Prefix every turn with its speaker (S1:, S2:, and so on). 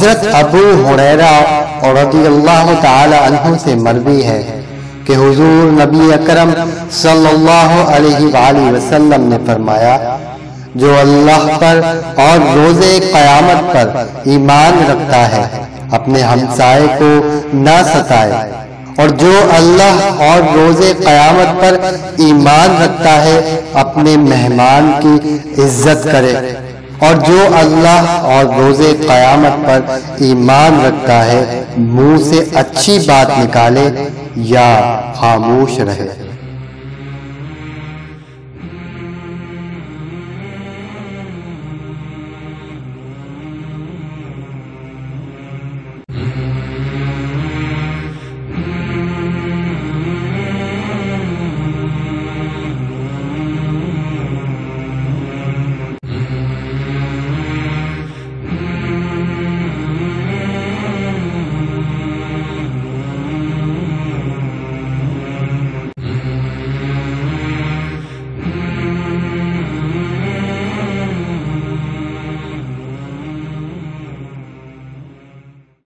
S1: हजरत अबू हुरैरा रज़ियल्लाहु ताला अन्हु से मरवी है कि हुजूर नबी अकरम सल्लल्लाहु अलैहि वसल्लम ने फरमाया, जो अल्लाह पर और रोज़े क़यामत पर ईमान रखता है अपने हमसाये को ना सताए, और जो अल्लाह और रोज़े क़यामत पर ईमान रखता है अपने मेहमान की इज्जत करे, और जो अल्लाह और रोज़े क़यामत पर ईमान रखता है मुंह से अच्छी बात निकाले या खामोश रहे।